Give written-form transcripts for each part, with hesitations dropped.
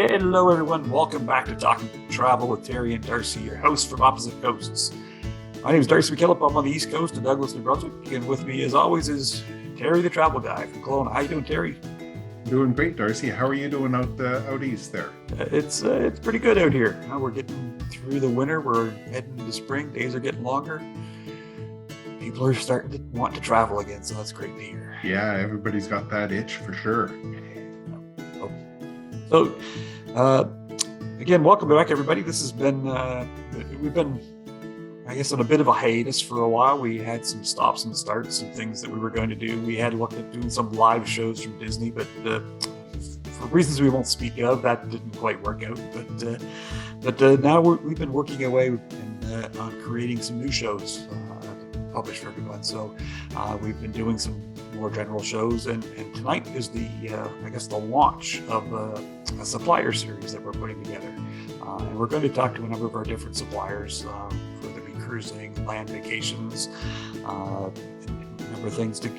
Hello, everyone. Welcome back to Talking Travel with Terry and Darcy, your hosts from opposite coasts. My name is Darcy McKillop. I'm on the East Coast of Douglas, New Brunswick. And with me, as always, is Terry, the travel guy from Kelowna. How you doing, Terry? Doing great, Darcy. How are you doing out east there? It's pretty good out here. We're getting through the winter. We're heading into spring. Days are getting longer. People are starting to want to travel again, so that's great to hear. Yeah, everybody's got that itch for sure. So, again, welcome back, everybody. This has been, we've been, I guess, on a bit of a hiatus for a while. We had some stops and starts and things that we were going to do. We had looked at doing some live shows from Disney, but for reasons we won't speak of, that didn't quite work out. But now we've been working away on creating some new shows to publish for everyone. So we've been doing some more general shows, and tonight is the launch of a supplier series that we're putting together, and we're going to talk to a number of our different suppliers, whether it be cruising, land vacations, a number of things to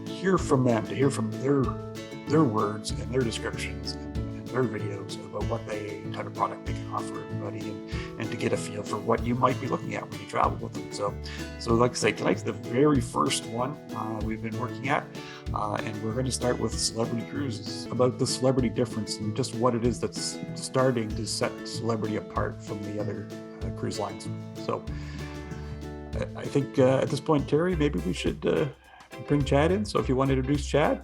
hear from them, to hear from their words and their descriptions and their videos about what type of product they can offer everybody, and to get a feel for what you might be looking at when you travel with them. So like I say, tonight's the very first one we've been working at, and we're going to start with celebrity cruises, about the celebrity difference and just what it is that's starting to set celebrity apart from the other cruise lines. So I think at this point, Terry, maybe we should bring Chad in. So if you want to introduce Chad,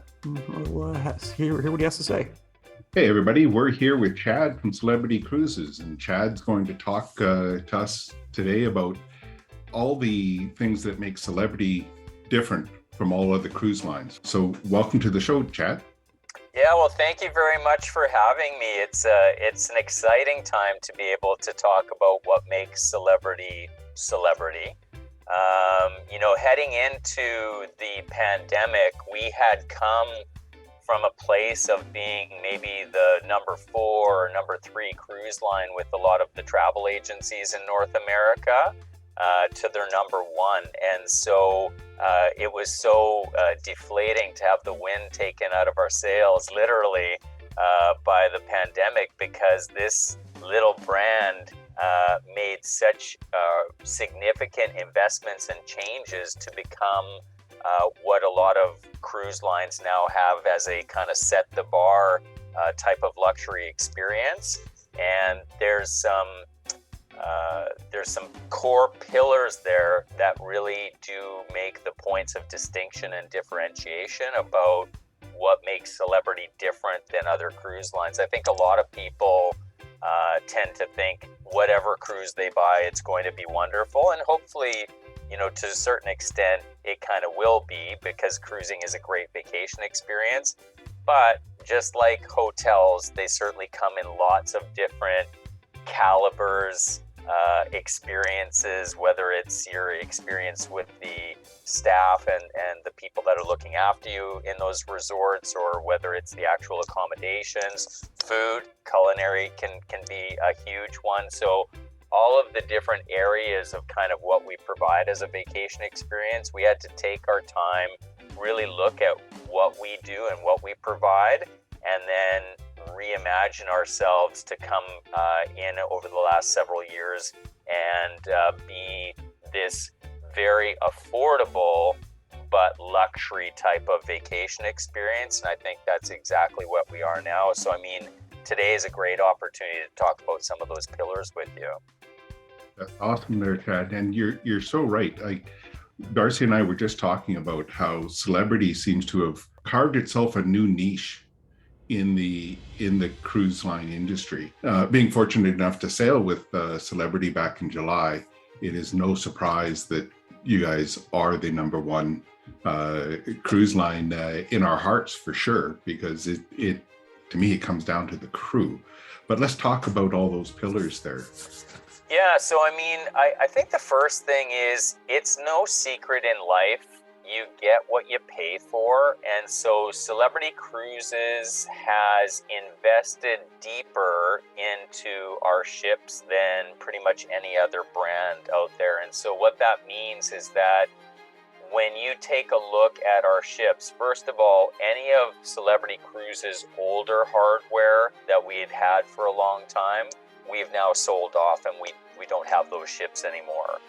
we'll hear what he has to say. Hey, everybody. We're here with Chad from Celebrity Cruises, and Chad's going to talk to us today about all the things that make Celebrity different from all other cruise lines. So welcome to the show, Chad. Yeah, well, thank you very much for having me. It's an exciting time to be able to talk about what makes Celebrity. Heading into the pandemic, we had come from a place of being maybe the number 4 or number 3 cruise line with a lot of the travel agencies in North America to their number 1. And so it was so deflating to have the wind taken out of our sails, literally, by the pandemic, because this little brand made such significant investments and changes to become what a lot of cruise lines now have as a kind of set the bar type of luxury experience. And there's some core pillars there that really do make the points of distinction and differentiation about what makes Celebrity different than other cruise lines. I think a lot of people tend to think whatever cruise they buy, it's going to be wonderful, and hopefully, to a certain extent, it kind of will be, because cruising is a great vacation experience. But just like hotels, they certainly come in lots of different calibers, experiences, whether it's your experience with the staff and the people that are looking after you in those resorts, or whether it's the actual accommodations. Food, culinary can be a huge one. So all of the different areas of kind of what we provide as a vacation experience, we had to take our time, really look at what we do and what we provide, and then reimagine ourselves to come in over the last several years and be this very affordable but luxury type of vacation experience. And I think that's exactly what we are now. So, I mean, today is a great opportunity to talk about some of those pillars with you. That's awesome there, Chad. And you're so right. Darcy and I were just talking about how Celebrity seems to have carved itself a new niche in the cruise line industry. Being fortunate enough to sail with Celebrity back in July, it is no surprise that you guys are the number 1 cruise line in our hearts, for sure, because it to me, it comes down to the crew. But let's talk about all those pillars there. Yeah, so I mean, I think the first thing is, it's no secret in life, you get what you pay for. And so Celebrity Cruises has invested deeper into our ships than pretty much any other brand out there. And so what that means is that when you take a look at our ships, first of all, any of Celebrity Cruises' older hardware that we had for a long time, we've now sold off, and we don't have those ships anymore.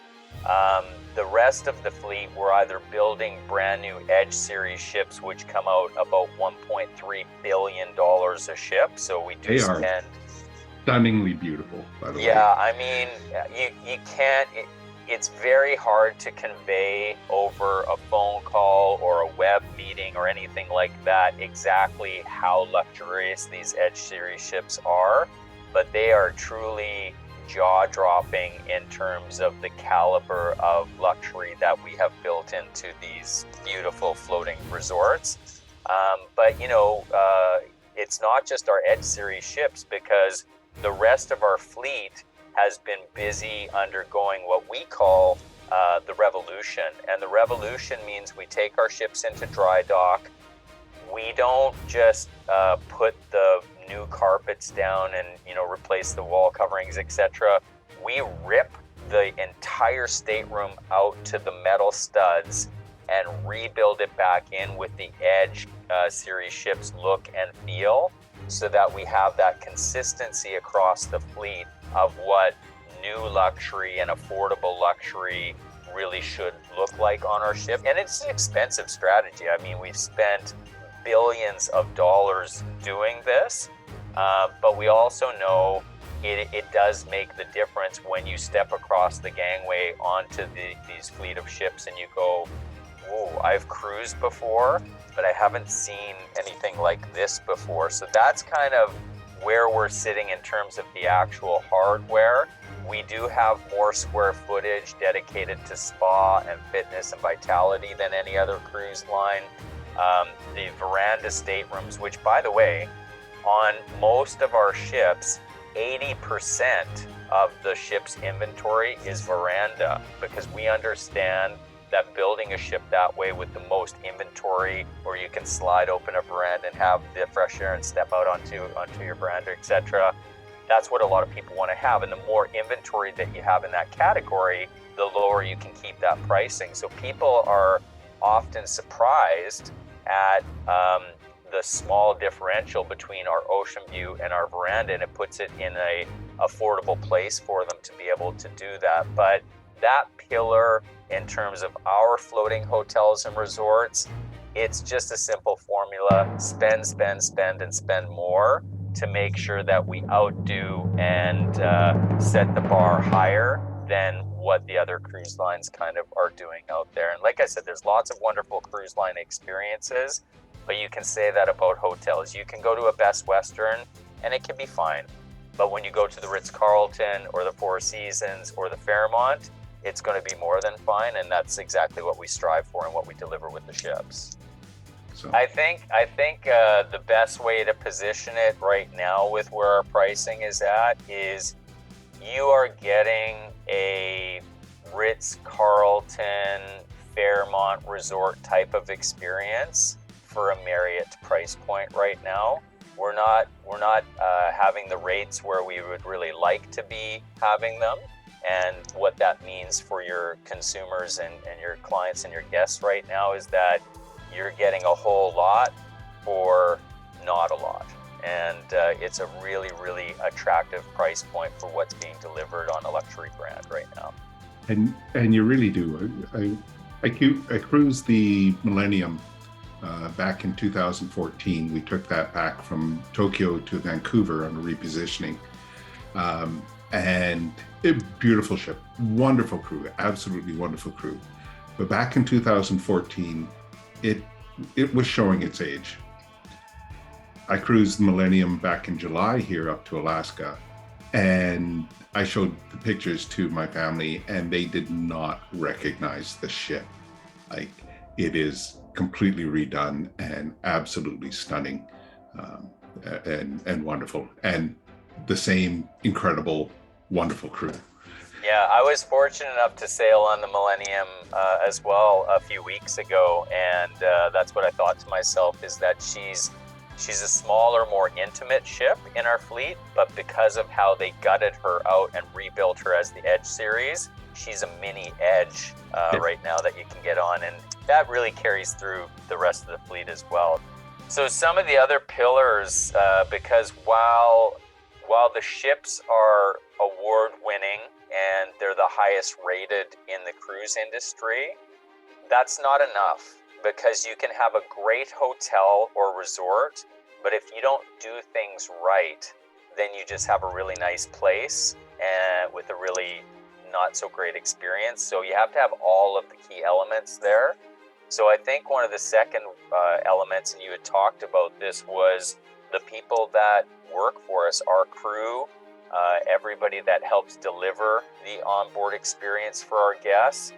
The rest of the fleet, we're either building brand new Edge series ships, which come out about $1.3 billion a ship. So we do spend. Stunningly beautiful, by the way. Yeah, I mean, you can't. It's very hard to convey over a phone call or a web meeting or anything like that exactly how luxurious these Edge series ships are, but they are truly jaw-dropping in terms of the caliber of luxury that we have built into these beautiful floating resorts. But it's not just our Edge series ships, because the rest of our fleet has been busy undergoing what we call the revolution. And the revolution means we take our ships into dry dock. We don't just put the new carpets down and replace the wall coverings, etc. We rip the entire stateroom out to the metal studs and rebuild it back in with the Edge series ships look and feel, so that we have that consistency across the fleet of what new luxury and affordable luxury really should look like on our ship. And it's an expensive strategy. I mean, we've spent billions of dollars doing this, but we also know it does make the difference when you step across the gangway onto these fleet of ships and you go, whoa, I've cruised before, but I haven't seen anything like this before. So that's kind of where we're sitting in terms of the actual hardware. We do have more square footage dedicated to spa and fitness and vitality than any other cruise line. The veranda staterooms, which, by the way, on most of our ships, 80% of the ship's inventory is veranda, because we understand that building a ship that way with the most inventory, or you can slide open a veranda and have the fresh air and step out onto your veranda, etc. That's what a lot of people want to have. And the more inventory that you have in that category, the lower you can keep that pricing. So people are often surprised at the small differential between our ocean view and our veranda, and it puts it in a affordable place for them to be able to do that. But that pillar, in terms of our floating hotels and resorts, it's just a simple formula: spend, spend, spend, and spend more to make sure that we outdo and set the bar higher than what the other cruise lines kind of are doing out there. And like I said, there's lots of wonderful cruise line experiences, but you can say that about hotels. You can go to a Best Western and it can be fine. But when you go to the Ritz-Carlton or the Four Seasons or the Fairmont, it's going to be more than fine, and that's exactly what we strive for and what we deliver with the ships. So I think the best way to position it right now with where our pricing is at is you are getting a Ritz-Carlton, Fairmont resort type of experience for a Marriott price point right now. We're not having the rates where we would really like to be having them. And what that means for your consumers and your clients and your guests right now is that you're getting a whole lot for not a lot. And it's a really, really attractive price point for what's being delivered on a luxury brand right now. And you really do. I cruised the Millennium back in 2014. We took that back from Tokyo to Vancouver on a repositioning. And a beautiful ship, wonderful crew, absolutely wonderful crew. But back in 2014, it was showing its age. I cruised the Millennium back in July here up to Alaska, and I showed the pictures to my family, and they did not recognize the ship. Like, it is completely redone and absolutely stunning, and wonderful, and the same incredible, wonderful crew. Yeah, I was fortunate enough to sail on the Millennium as well a few weeks ago, and that's what I thought to myself, is that she's a smaller, more intimate ship in our fleet, but because of how they gutted her out and rebuilt her as the Edge series, she's a mini Edge right now that you can get on. And that really carries through the rest of the fleet as well. So some of the other pillars, because while the ships are award-winning and they're the highest rated in the cruise industry, that's not enough, because you can have a great hotel or resort, but if you don't do things right, then you just have a really nice place and with a really not so great experience. So you have to have all of the key elements there. So I think one of the second elements, and you had talked about this, was the people that work for us, our crew, everybody that helps deliver the onboard experience for our guests.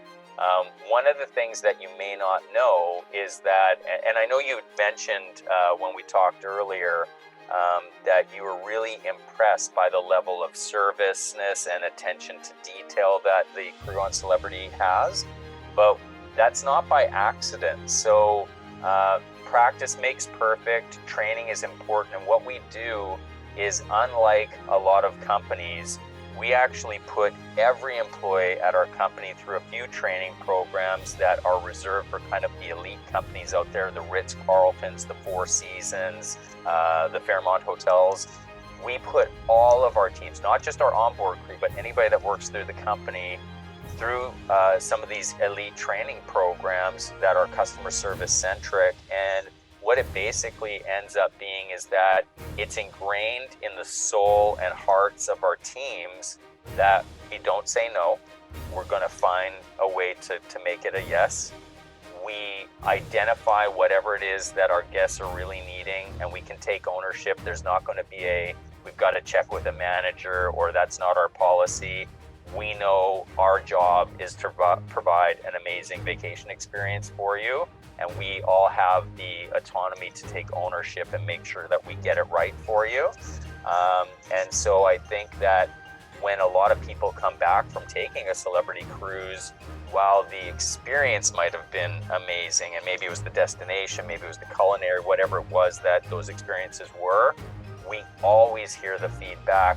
One of the things that you may not know is that, and I know you mentioned when we talked earlier, that you were really impressed by the level of serviceness and attention to detail that the crew on Celebrity has, but that's not by accident. So practice makes perfect, training is important, and what we do is, unlike a lot of companies, we actually put every employee at our company through a few training programs that are reserved for kind of the elite companies out there, the Ritz-Carltons, the Four Seasons, the Fairmont Hotels. We put all of our teams, not just our onboard crew, but anybody that works through the company, through some of these elite training programs that are customer service centric. And what it basically ends up being is that it's ingrained in the soul and hearts of our teams that we don't say no. We're going to find a way to make it a yes. We identify whatever it is that our guests are really needing, and we can take ownership. There's not going to be we've got to check with a manager, or that's not our policy. We know our job is to provide an amazing vacation experience for you, and we all have the autonomy to take ownership and make sure that we get it right for you. And so I think that when a lot of people come back from taking a Celebrity cruise, while the experience might have been amazing, and maybe it was the destination, maybe it was the culinary, whatever it was that those experiences were, we always hear the feedback.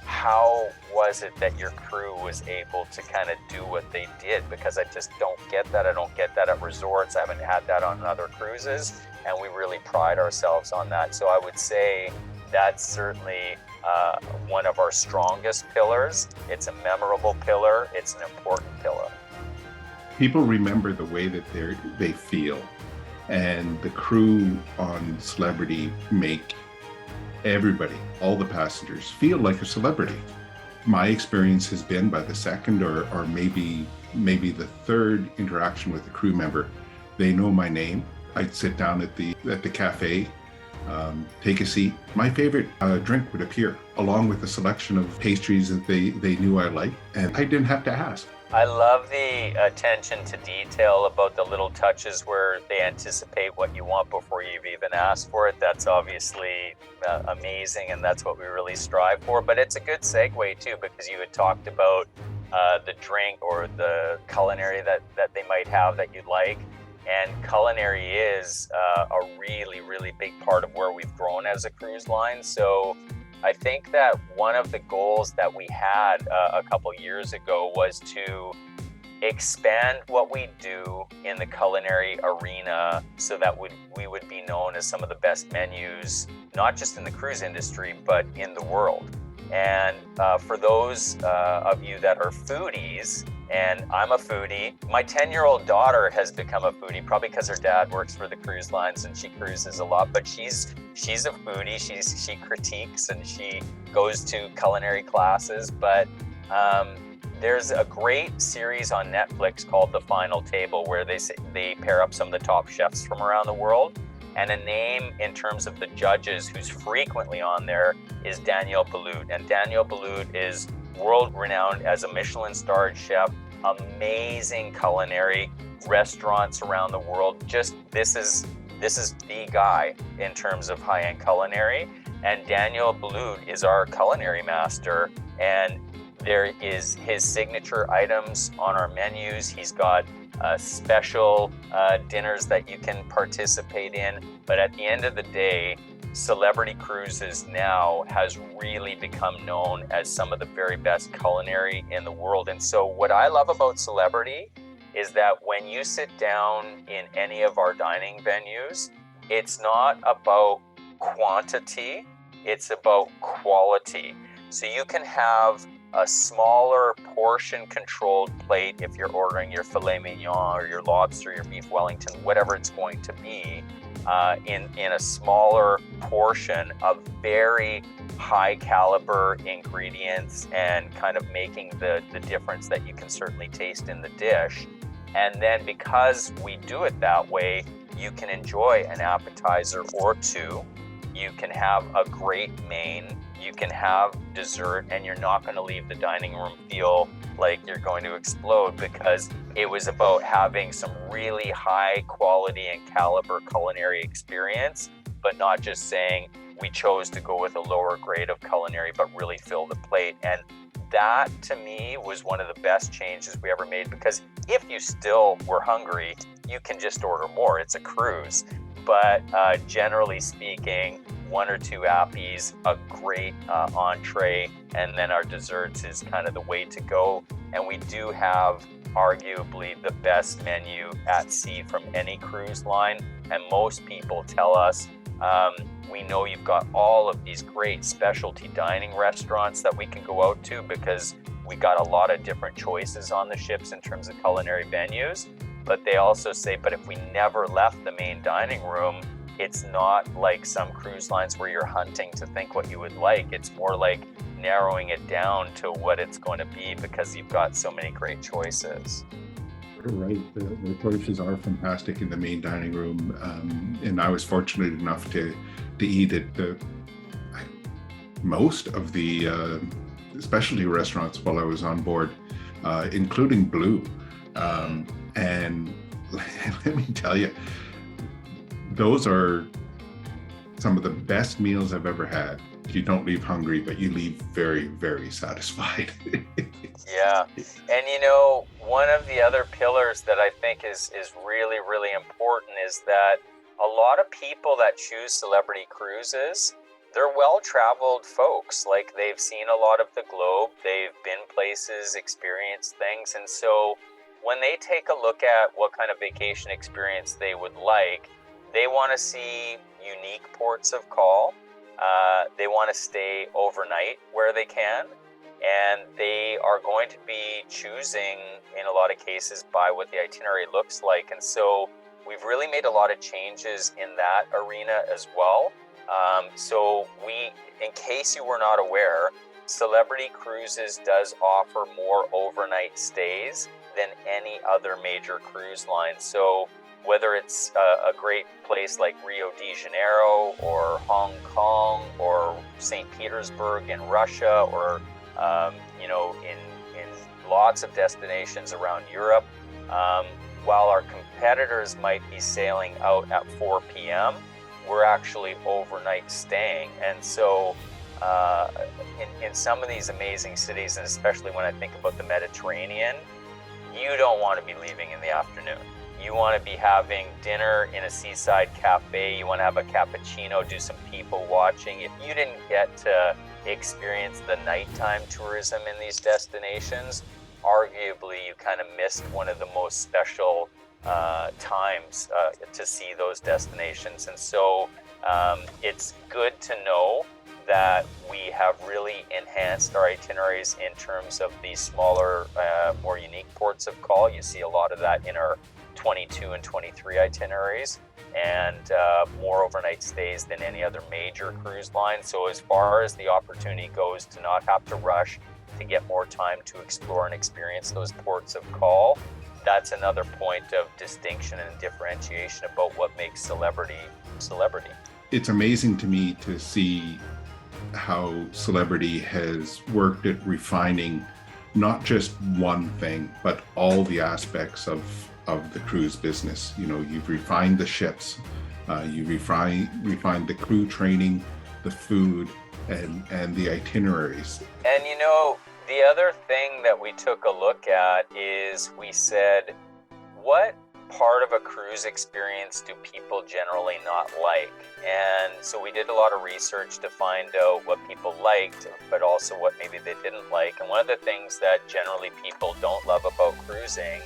How was it that your crew was able to kind of do what they did? Because I just don't get that. I don't get that at resorts. I haven't had that on other cruises, and we really pride ourselves on that. So I would say that's certainly one of our strongest pillars. It's a memorable pillar. It's an important pillar. People remember the way that they feel, and the crew on Celebrity make everybody, all the passengers, feel like a celebrity. My experience has been, by the second or maybe the third interaction with a crew member, they know my name. I'd sit down at the cafe, take a seat. My favorite drink would appear, along with a selection of pastries that they knew I liked, and I didn't have to ask. I love the attention to detail about the little touches where they anticipate what you want before you've even asked for it. That's obviously amazing, and that's what we really strive for. But it's a good segue too, because you had talked about the drink or the culinary that they might have that you'd like. And culinary is a really, really big part of where we've grown as a cruise line. So I think that one of the goals that we had a couple years ago was to expand what we do in the culinary arena so that we would be known as some of the best menus, not just in the cruise industry, but in the world. And for those of you that are foodies, and I'm a foodie, my 10-year-old daughter has become a foodie, probably because her dad works for the cruise lines and she cruises a lot, but she's a foodie. She critiques and she goes to culinary classes. But there's a great series on Netflix called The Final Table, where they pair up some of the top chefs from around the world. And a name in terms of the judges who's frequently on there is Daniel Boulud. And Daniel Boulud is world-renowned as a Michelin-starred chef, amazing culinary, restaurants around the world. Just this is the guy in terms of high-end culinary. And Daniel Boulud is our culinary master. And there is his signature items on our menus. He's got special dinners that you can participate in. But at the end of the day, Celebrity Cruises now has really become known as some of the very best culinary in the world. And so what I love about Celebrity is that when you sit down in any of our dining venues, it's not about quantity, it's about quality. So you can have a smaller portion controlled plate if you're ordering your filet mignon or your lobster, your beef Wellington, whatever it's going to be, in a smaller portion of very high caliber ingredients and kind of making the difference that you can certainly taste in the dish. And then because we do it that way, you can enjoy an appetizer or two, you can have a great main, you can have dessert, and you're not going to leave the dining room feel like you're going to explode, because it was about having some really high quality and caliber culinary experience, but not just saying we chose to go with a lower grade of culinary, but really fill the plate. And that to me was one of the best changes we ever made, because if you still were hungry, you can just order more. It's a cruise. But generally speaking, one or two appies, a great entree, and then our desserts is kind of the way to go. And we do have arguably the best menu at sea from any cruise line. And most people tell us, we know you've got all of these great specialty dining restaurants that we can go out to, because we got a lot of different choices on the ships in terms of culinary venues. But they also say, but if we never left the main dining room, it's not like some cruise lines where you're hunting to think what you would like. It's more like narrowing it down to what it's going to be, because you've got so many great choices. You're right. The choices are fantastic in the main dining room. And I was fortunate enough to eat at most of the specialty restaurants while I was on board, including Blue. And let me tell you, those are some of the best meals I've ever had. You don't leave hungry, but you leave very, very satisfied. Yeah. And you know, one of the other pillars that I think is really, really important is that a lot of people that choose celebrity cruises, they're well-traveled folks. Like, they've seen a lot of the globe, they've been places, experienced things. And so when they take a look at what kind of vacation experience they would like, they want to see unique ports of call. They want to stay overnight where they can, and they are going to be choosing, in a lot of cases, by what the itinerary looks like. And so we've really made a lot of changes in that arena as well. So in case you were not aware, Celebrity Cruises does offer more overnight stays than any other major cruise line. So whether it's a great place like Rio de Janeiro or Hong Kong or St. Petersburg in Russia, or in lots of destinations around Europe, while our competitors might be sailing out at 4 p.m., we're actually overnight staying. And so in some of these amazing cities, and especially when I think about the Mediterranean, you don't want to be leaving in the afternoon. You want to be having dinner in a seaside cafe. You want to have a cappuccino, do some people watching. If you didn't get to experience the nighttime tourism in these destinations, arguably you kind of missed one of the most special times to see those destinations. And so it's good to know that we have really enhanced our itineraries in terms of these smaller, more unique ports of call. You see a lot of that in our 22 and 23 itineraries, and more overnight stays than any other major cruise line. So as far as the opportunity goes to not have to rush, to get more time to explore and experience those ports of call, that's another point of distinction and differentiation about what makes Celebrity. It's amazing to me to see how Celebrity has worked at refining not just one thing, but all the aspects of the cruise business. You know, you've refined the ships, you refined the crew training, the food, and the itineraries. And you know, the other thing that we took a look at is we said, what part of a cruise experience do people generally not like? And so we did a lot of research to find out what people liked, but also what maybe they didn't like. And one of the things that generally people don't love about cruising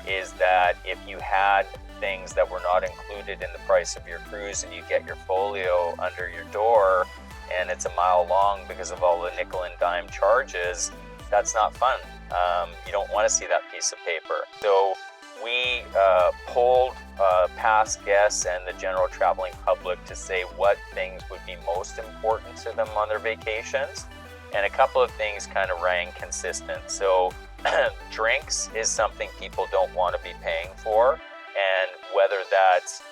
is that if you had things that were not included in the price of your cruise and you get your folio under your door and it's a mile long because of all the nickel and dime charges, that's not fun. You don't want to see that piece of paper. So we polled past guests and the general traveling public to say what things would be most important to them on their vacations. And a couple of things kind of rang consistent. So drinks is something people don't want to be paying for. And whether that's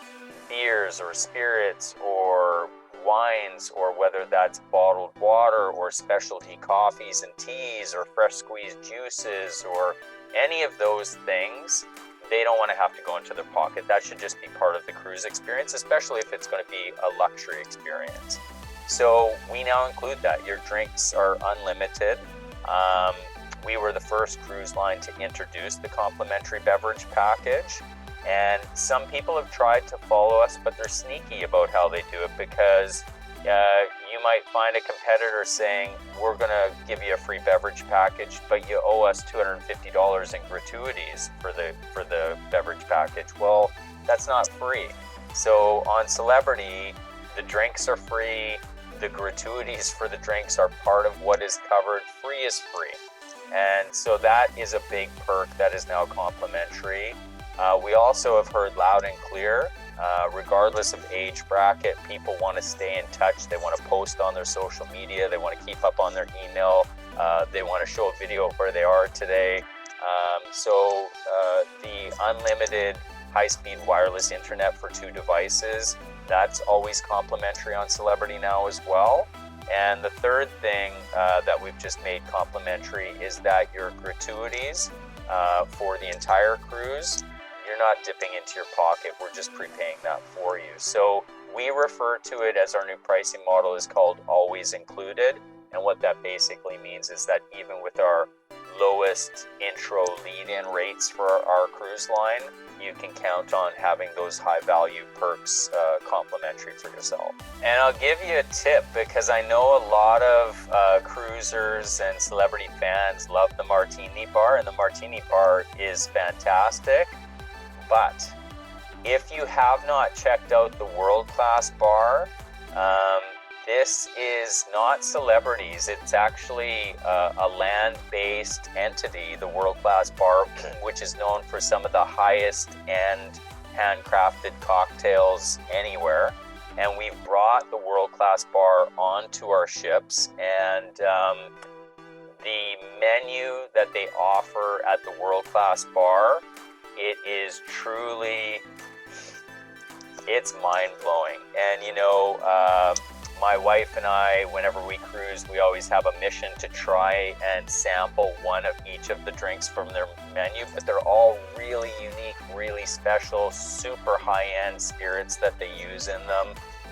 beers or spirits or wines, or whether that's bottled water or specialty coffees and teas or fresh squeezed juices or any of those things, they don't want to have to go into their pocket. That should just be part of the cruise experience, especially if it's going to be a luxury experience. So we now include that. Your drinks are unlimited. We were the first cruise line to introduce the complimentary beverage package. And some people have tried to follow us, but they're sneaky about how they do it, because you might find a competitor saying, we're going to give you a free beverage package, but you owe us $250 in gratuities for the beverage package. Well, that's not free. So on Celebrity, the drinks are free. The gratuities for the drinks are part of what is covered. Free is free. And so that is a big perk that is now complimentary. We also have heard loud and clear, regardless of age bracket, people want to stay in touch. They want to post on their social media. They want to keep up on their email. They want to show a video of where they are today. So the unlimited high-speed wireless internet for 2 devices, that's always complimentary on Celebrity now as well. And the third thing that we've just made complimentary is that your gratuities for the entire cruise, you're not dipping into your pocket. We're just prepaying that for you. So we refer to it as our new pricing model is called Always Included. And what that basically means is that even with our lowest intro lead-in rates for our cruise line, you can count on having those high-value perks complimentary for yourself. And I'll give you a tip, because I know a lot of cruisers and Celebrity fans love the Martini Bar, and the Martini Bar is fantastic. But if you have not checked out the world-class bar, this is not Celebrities. It's actually a land-based entity, the world-class bar, which is known for some of the highest-end handcrafted cocktails anywhere. And we've brought the world-class bar onto our ships, and the menu that they offer at the world-class bar, it is truly, it's mind-blowing. And you know, my wife and I, whenever we cruise, we always have a mission to try and sample one of each of the drinks from their menu, but they're all really unique, really special, super high-end spirits that they use in them.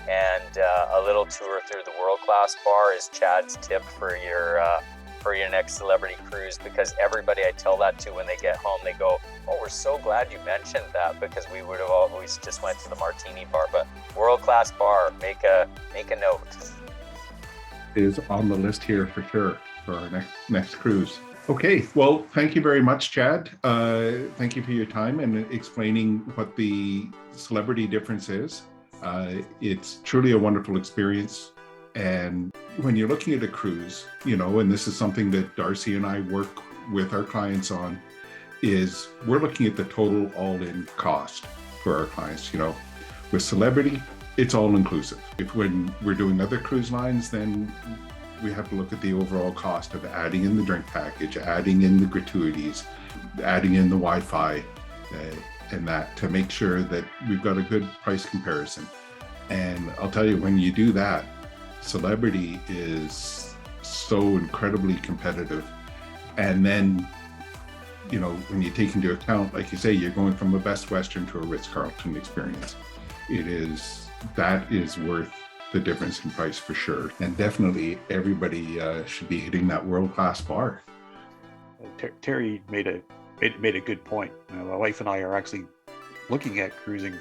And a little tour through the world-class bar is Chad's tip for your next Celebrity cruise, because everybody I tell that to when they get home, they go, oh, we're so glad you mentioned that, because we would have always just went to the Martini Bar. But world-class bar, make a note. Is on the list here for sure for our next cruise. Okay, well, thank you very much, Chad. Thank you for your time and explaining what the Celebrity difference is. It's truly a wonderful experience. And when you're looking at a cruise, you know, and this is something that Darcy and I work with our clients on, is we're looking at the total all-in cost for our clients. You know, with Celebrity, it's all inclusive. When we're doing other cruise lines, then we have to look at the overall cost of adding in the drink package, adding in the gratuities, adding in the Wi-Fi, and that, to make sure that we've got a good price comparison. And I'll tell you, when you do that, Celebrity is so incredibly competitive. And then, you know, when you take into account, like you say, you're going from a Best Western to a Ritz-Carlton experience. That is worth the difference in price for sure. And definitely everybody should be hitting that world-class bar. Terry made a good point. My wife and I are actually looking at cruising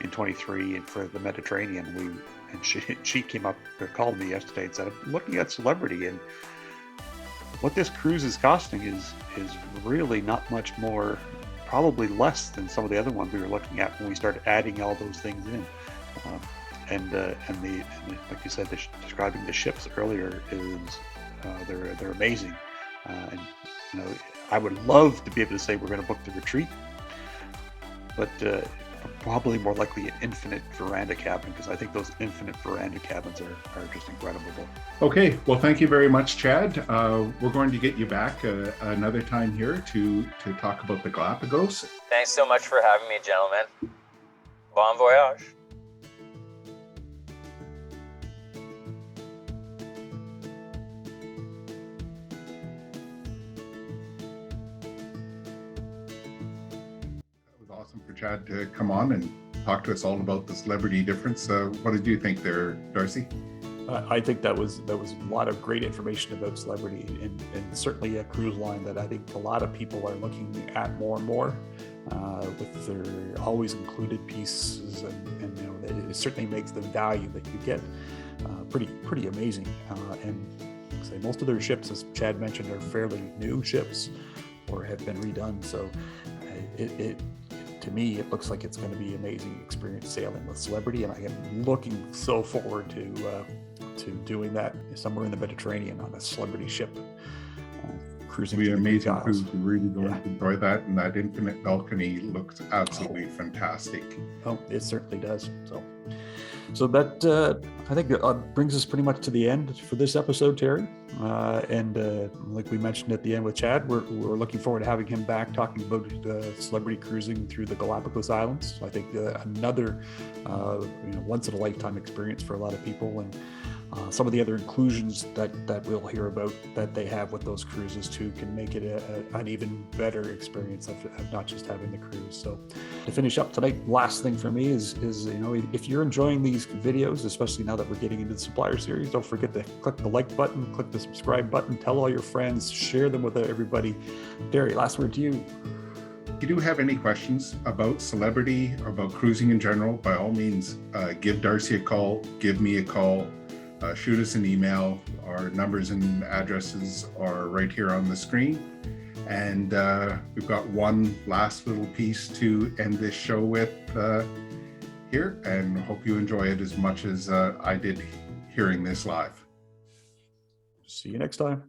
in 23 and for the Mediterranean. And she came up or called me yesterday and said, I'm looking at Celebrity, and what this cruise is costing is really not much more probably less than some of the other ones we were looking at when we started adding all those things in. And like you said, describing the ships earlier is they're amazing. And you know, I would love to be able to say we're going to book the retreat, but probably more likely an infinite veranda cabin, because I think those infinite veranda cabins are just incredible. Okay, well, thank you very much, Chad. We're going to get you back another time here to talk about the Galapagos. Thanks so much for having me, gentlemen. Bon voyage. Awesome for Chad to come on and talk to us all about the celebrity difference. What did you think there, Darcy? I think that was a lot of great information about celebrity, and certainly a cruise line that I think a lot of people are looking at more and more with their always included pieces, and you know, it certainly makes the value that you get pretty amazing. And say most of their ships, as Chad mentioned, are fairly new ships or have been redone. So to me, it looks like it's going to be an amazing experience sailing with Celebrity, and I am looking so forward to doing that somewhere in the Mediterranean on a Celebrity ship, cruising. It'll be through amazing the cruise. We're really going to enjoy that, and that infinite balcony looks absolutely fantastic. Oh, it certainly does. So that I think brings us pretty much to the end for this episode, Terry. And like we mentioned at the end with Chad, we're looking forward to having him back talking about celebrity cruising through the Galapagos Islands. I think another once in a lifetime experience for a lot of people, and some of the other inclusions that we'll hear about that they have with those cruises too can make it an even better experience of not just having the cruise. So to finish up tonight, last thing for me is if you're enjoying these videos, especially now that we're getting into the supplier series, don't forget to click the like button, click the subscribe button, tell all your friends, share them with everybody. Terry, last word to you. If you do have any questions about celebrity or about cruising in general, by all means, give Darcy a call, give me a call. Shoot us an email. Our numbers and addresses are right here on the screen. And we've got one last little piece to end this show with here, and hope you enjoy it as much as I did hearing this live. See you next time.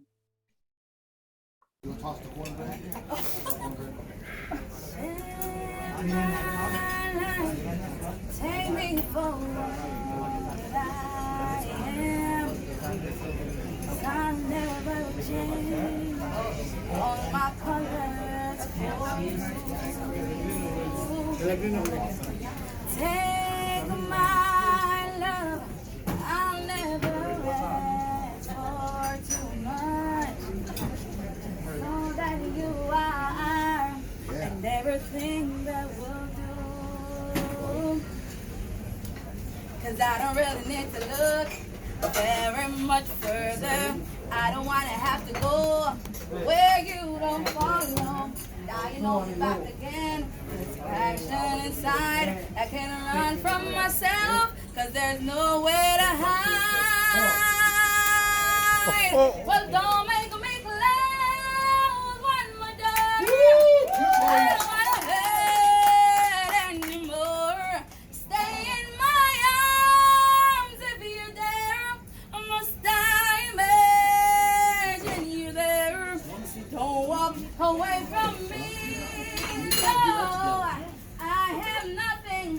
Take me for I never change all my colors for you. Take my love, I'll never ask for too much. Know that you are and everything that we'll do. 'Cause I don't really need to look very much further. I don't want to have to go where you don't follow. Now you know I'm back again. This passion inside, I can't run from myself, 'cause there's no way to hide. Well, don't make me close one more door. I don't want to hurt anymore. Stay in my arms if you're there. Must I imagine you there? Don't walk away from me. No, I have nothing